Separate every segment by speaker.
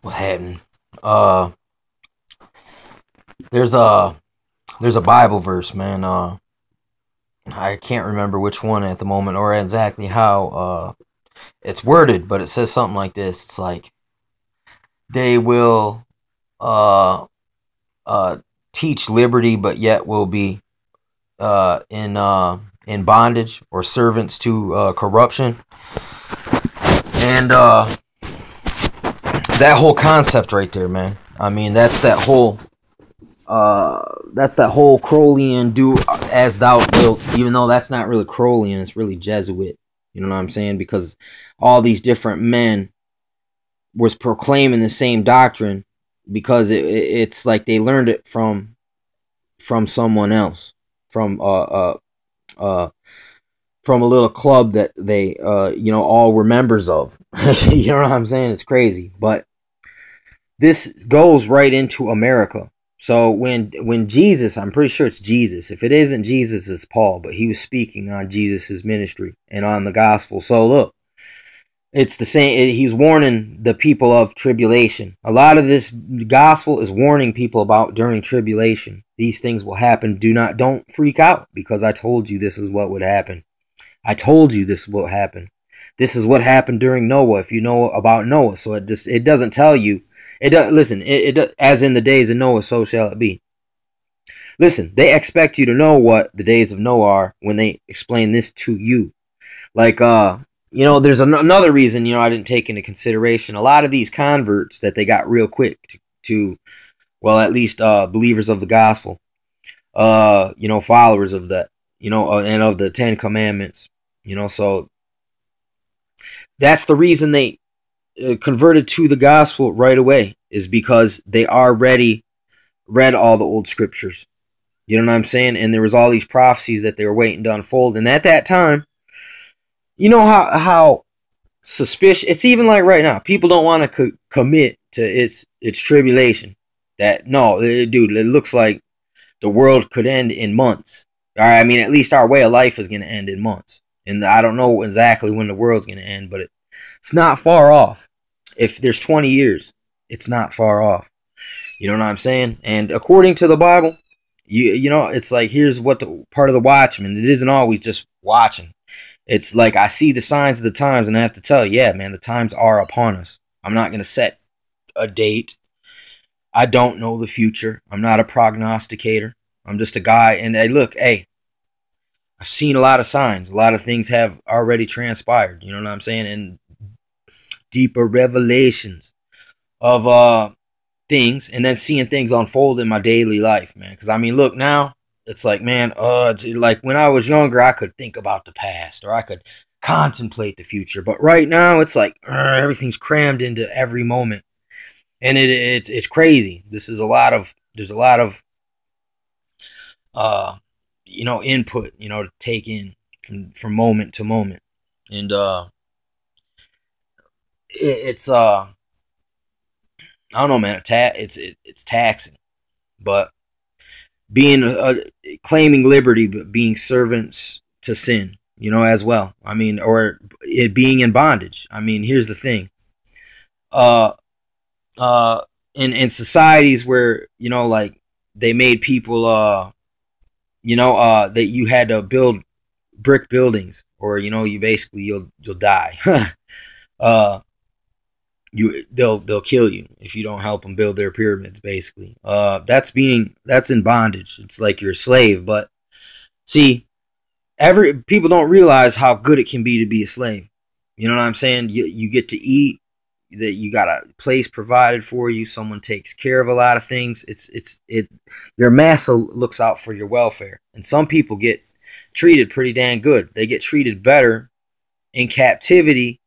Speaker 1: What's happening? Uh, there's a there's a Bible verse, man. I can't remember which one at the moment or exactly how it's worded, but it says something like this. It's like they will uh uh teach liberty, but yet will be in bondage or servants to corruption, and that whole concept right there, man. I mean, that's that whole Crowleyan do as thou wilt, even though that's not really Crowleyan, it's really Jesuit. You know what I'm saying? Because all these different men was proclaiming the same doctrine because it's like they learned it from someone else, from uh from a little club that they all were members of. You know what I'm saying? It's crazy, but this goes right into America. So when Jesus, I'm pretty sure it's Jesus. If it isn't Jesus, it's Paul. But he was speaking on Jesus's ministry and on the gospel. So look, it's the same. He's warning the people of tribulation. A lot of this gospel is warning people about during tribulation. These things will happen. Don't freak out because I told you this is what would happen. I told you this is what happened. This is what happened during Noah. If you know about Noah, so it doesn't tell you. It does. Listen. As in the days of Noah, so shall it be. Listen. They expect you to know what the days of Noah are when they explain this to you. Like there's another reason I didn't take into consideration a lot of these converts that they got real quick to well, at least believers of the gospel. Followers of that. And of the Ten Commandments. So that's the reason they converted to the gospel right away, is because they already read all the old scriptures. You know what I'm saying? And there was all these prophecies that they were waiting to unfold. And at that time, you know how suspicious it's even like right now. People don't want to commit to its tribulation. That no, dude, it looks like the world could end in months. All right, I mean, at least our way of life is going to end in months. And I don't know exactly when the world's going to end, but it's not far off. If there's 20 years, it's not far off. You know what I'm saying? And according to the Bible, it's like, here's what the part of the watchman. It isn't always just watching. It's like I see the signs of the times, and I have to tell you, yeah, man, the times are upon us. I'm not going to set a date. I don't know the future. I'm not a prognosticator. I'm just a guy. And hey, look, hey, I've seen a lot of signs. A lot of things have already transpired. You know what I'm saying? And deeper revelations of things, and then seeing things unfold in my daily life, man. Because I mean, look, now it's like, man, it's like when I was younger, I could think about the past or I could contemplate the future. But right now, it's like everything's crammed into every moment, and it's crazy. There's a lot of input, to take in from moment to moment, and it's I don't know, man. It's taxing, but being claiming liberty, but being servants to sin, as well. I mean, or it being in bondage. I mean, here's the thing. Uh, in societies where like they made people that you had to build brick buildings, or you basically you'll die. They'll kill you if you don't help them build their pyramids, basically. That's in bondage. It's like you're a slave. But see, people don't realize how good it can be to be a slave. You know what I'm saying? You get to eat, that you got a place provided for you, someone takes care of a lot of things. Your master looks out for your welfare. And some people get treated pretty dang good. They get treated better in captivity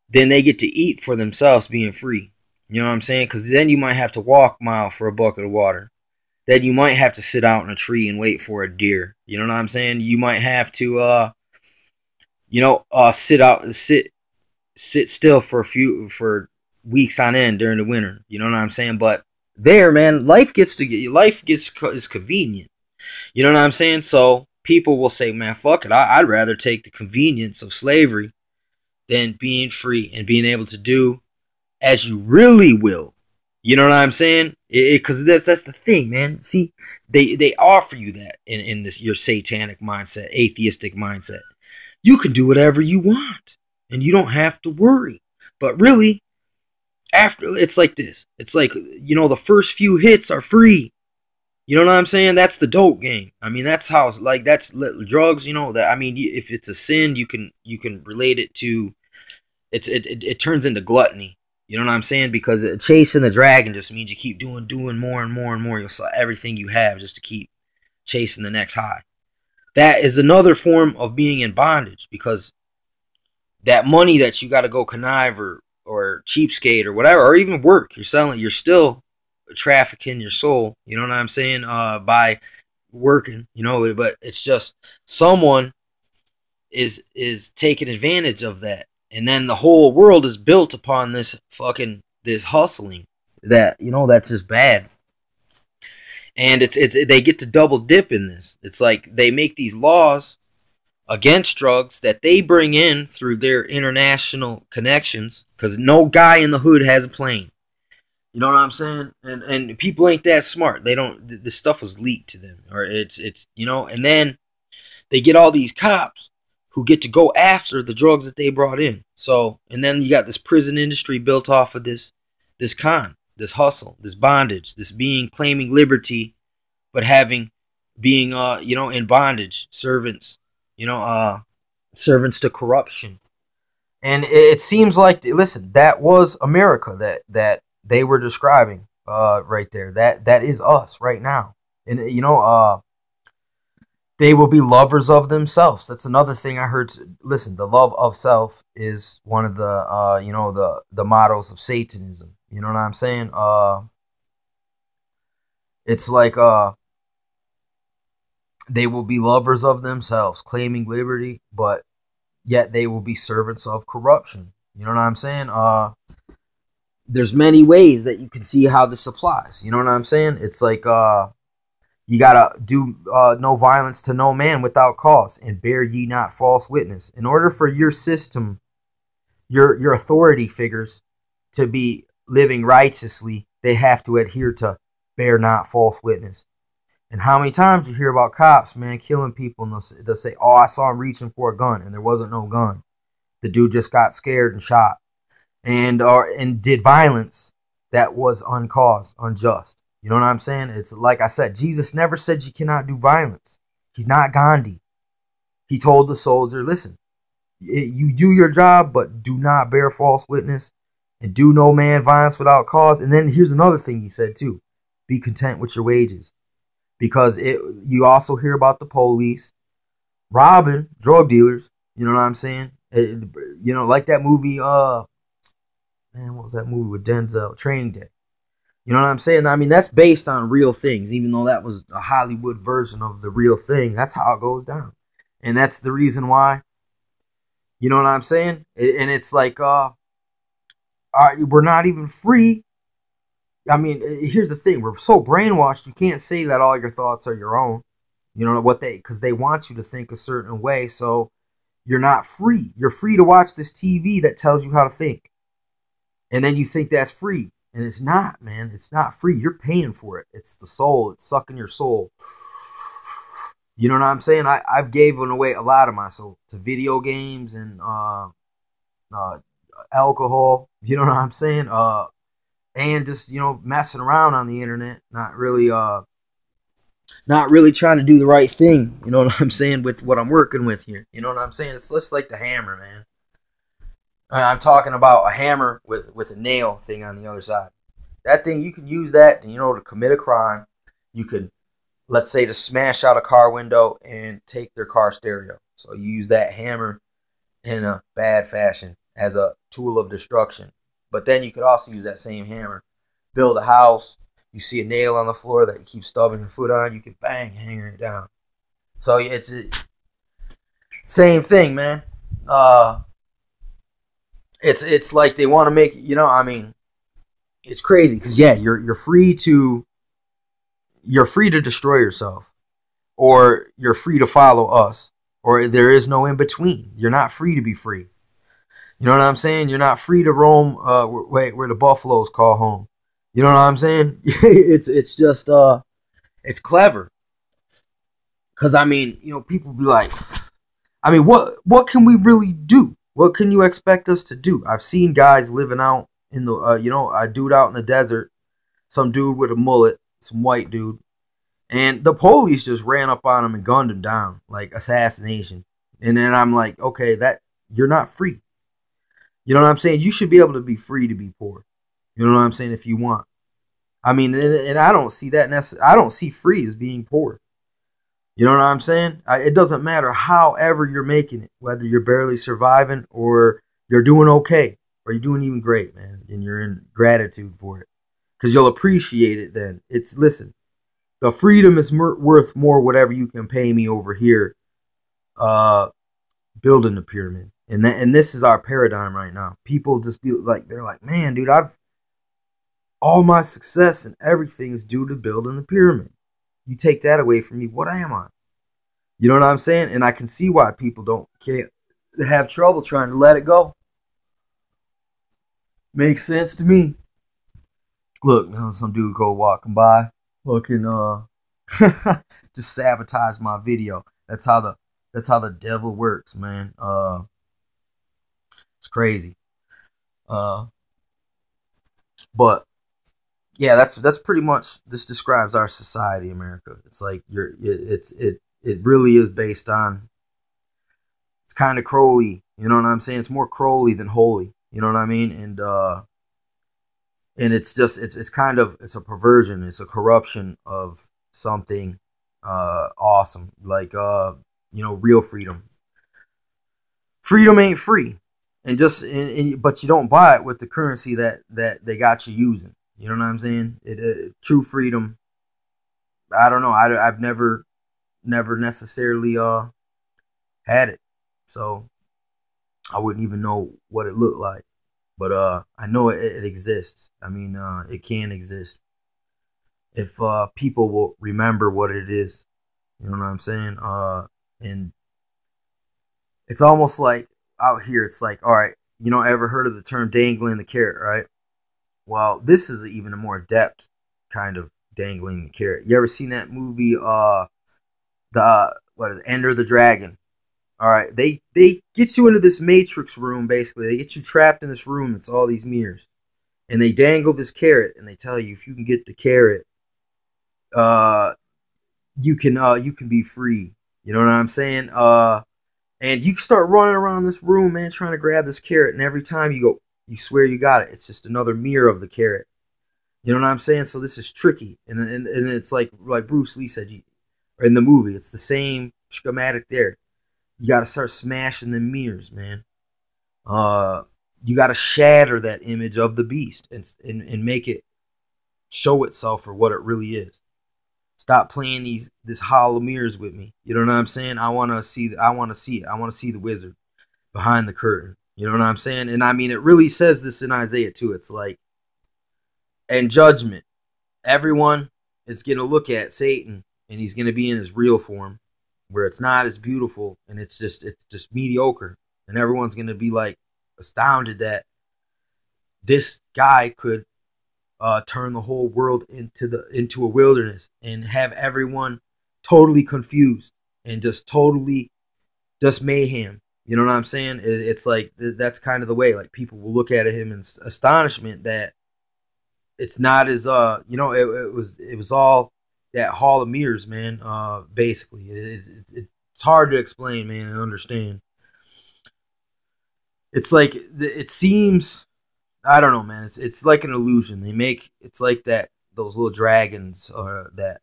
Speaker 1: than they get to eat for themselves being free. You know what I'm saying? Because then you might have to walk a mile for a bucket of water. Then you might have to sit out in a tree and wait for a deer. You know what I'm saying? You might have to sit still for weeks on end during the winter. You know what I'm saying? But there, man, life is convenient. You know what I'm saying? So people will say, man, fuck it. I'd rather take the convenience of slavery than being free and being able to do as you really will. You know what I'm saying? Because that's the thing, man. See, they offer you that in this your satanic mindset, atheistic mindset. You can do whatever you want, and you don't have to worry. But really, after it's like this. It's like, the first few hits are free. You know what I'm saying? That's the dope game. I mean, that's how like that's drugs. That I mean, if it's a sin, you can relate it to it turns into gluttony. You know what I'm saying? Because chasing the dragon just means you keep doing more and more and more. You'll sell everything you have just to keep chasing the next high. That is another form of being in bondage, because that money that you got to go connive or cheapskate or whatever, or even work, you're still trafficking your soul. You know what I'm saying? By working, but it's just someone is taking advantage of that. And then the whole world is built upon this hustling that's just bad. And it's they get to double dip in this. It's like they make these laws against drugs that they bring in through their international connections, because no guy in the hood has a plane. You know what I'm saying? And people ain't that smart. They don't. This stuff was leaked to them, or it's and then they get all these cops who get to go after the drugs that they brought in. So, and then you got this prison industry built off of this this hustle, this bondage, this claiming liberty, but being in bondage, servants, servants to corruption. And it seems like, listen, that was America that they were describing right there. That is us right now. And they will be lovers of themselves. That's another thing I heard. Listen, the love of self is one of the the mottos of Satanism. You know what I'm saying? It's like they will be lovers of themselves, claiming liberty, but yet they will be servants of corruption. You know what I'm saying? There's many ways that you can see how this applies. You know what I'm saying? It's like you gotta do no violence to no man without cause, and bear ye not false witness. In order for your system, your authority figures to be living righteously, they have to adhere to bear not false witness. And how many times you hear about cops, man, killing people, and they'll say, "Oh, I saw him reaching for a gun, and there wasn't no gun. The dude just got scared and shot, and did violence that was uncaused, unjust." You know what I'm saying? It's like I said, Jesus never said you cannot do violence. He's not Gandhi. He told the soldier, "Listen, you do your job, but do not bear false witness, and do no man violence without cause." And then here's another thing he said too: be content with your wages. Because you also hear about the police robbing drug dealers. You know what I'm saying? Like that movie, what was that movie with Denzel? Training Day. You know what I'm saying? I mean, that's based on real things, even though that was a Hollywood version of the real thing. That's how it goes down. And that's the reason why, you know what I'm saying? And it's like, we're not even free. I mean, here's the thing. We're so brainwashed, you can't say that all your thoughts are your own. You know because they want you to think a certain way. So you're not free. You're free to watch this TV that tells you how to think. And then you think that's free. And it's not, man. It's not free. You're paying for it. It's the soul. It's sucking your soul. You know what I'm saying? I've given away a lot of my soul to video games and alcohol. You know what I'm saying? And just, messing around on the internet, not really trying to do the right thing. You know what I'm saying, with what I'm working with here. You know what I'm saying? It's just like the hammer, man. I'm talking about a hammer with a nail thing on the other side. That thing, you can use that, to commit a crime. You could, let's say, to smash out a car window and take their car stereo. So you use that hammer in a bad fashion as a tool of destruction. But then you could also use that same hammer, build a house. You see a nail on the floor that you keep stubbing your foot on, you can bang, hanger it down. So it's same thing, man. It's like they want to make, it's crazy because you're free to destroy yourself, or you're free to follow us, or there is no in between. You're not free to be free. You know what I'm saying? You're not free to roam where the buffaloes call home. You know what I'm saying? It's just it's clever. Cause I mean, people be like, I mean, what can we really do? What can you expect us to do? I've seen guys living out in the a dude out in the desert, some dude with a mullet, some white dude, and the police just ran up on him and gunned him down like assassination. And then I'm like, okay, that you're not free. You know what I'm saying? You should be able to be free to be poor. You know what I'm saying? If you want. I mean, and I don't see that I don't see free as being poor. You know what I'm saying? It doesn't matter however you're making it, whether you're barely surviving or you're doing okay or you're doing even great, man, and you're in gratitude for it because you'll appreciate it then. Listen, the freedom is worth more whatever you can pay me over here uh, building the pyramid. And this is our paradigm right now. People just be like, they're like, man, dude, all my success and everything is due to building the pyramid. You take that away from me, what am I? You know what I'm saying? And I can see why people can't have trouble trying to let it go. Makes sense to me. Look, some dude go walking by, looking just sabotage my video. That's how the devil works, man. It's crazy. But yeah, that's pretty much, this describes our society, America. It's like it really is based on, it's kind of Crowley, you know what I'm saying? It's more Crowley than holy, you know what I mean? And it's just it's kind of, it's a perversion, it's a corruption of something awesome, like real freedom. Freedom ain't free, and but you don't buy it with the currency that they got you using. You know what I'm saying? True freedom. I don't know. I've never necessarily had it, so I wouldn't even know what it looked like. But I know it exists. I mean, it can exist if people will remember what it is. You know what I'm saying? And it's almost like out here, it's like, all right, ever heard of the term dangling the carrot, right? Well, this is even a more adept kind of dangling the carrot. You ever seen that movie, what is it, Enter the Dragon? All right, they get you into this matrix room, basically. They get you trapped in this room. It's all these mirrors. And they dangle this carrot, and they tell you if you can get the carrot, you can be free. You know what I'm saying? And you start running around this room, man, trying to grab this carrot, and every time you swear you got it. It's just another mirror of the carrot. You know what I'm saying? So this is tricky, and it's like Bruce Lee said, in the movie, it's the same schematic there. You got to start smashing the mirrors, man. You got to shatter that image of the beast and make it show itself for what it really is. Stop playing this hollow mirrors with me. You know what I'm saying? I want to see it. I want to see the wizard behind the curtain. You know what I'm saying? And I mean, it really says this in Isaiah too. It's like, and judgment, everyone is going to look at Satan, and he's going to be in his real form, where it's not as beautiful, and it's just mediocre, and everyone's going to be like astounded that this guy could turn the whole world into a wilderness and have everyone totally confused and just mayhem. You know what I'm saying? It's like that's kind of the way, like, people will look at him in astonishment that it's not as it was all that hall of mirrors, man. Basically, it's hard to explain, man, and understand. It's like it seems, I don't know, man. It's like an illusion. It's like those little dragons that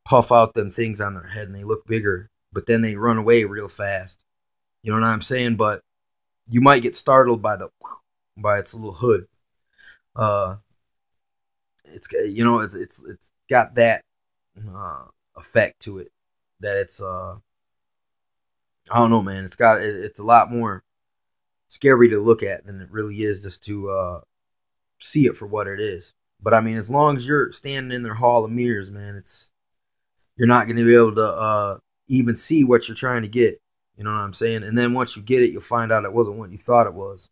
Speaker 1: puff out them things on their head and they look bigger, but then they run away real fast. You know what I'm saying? But you might get startled by its little hood. It's got that effect to it that it's I don't know, man. It's a lot more scary to look at than it really is just to see it for what it is. But I mean, as long as you're standing in their hall of mirrors, man, you're not going to be able to even see what you're trying to get. You know what I'm saying? And then once you get it, you'll find out it wasn't what you thought it was.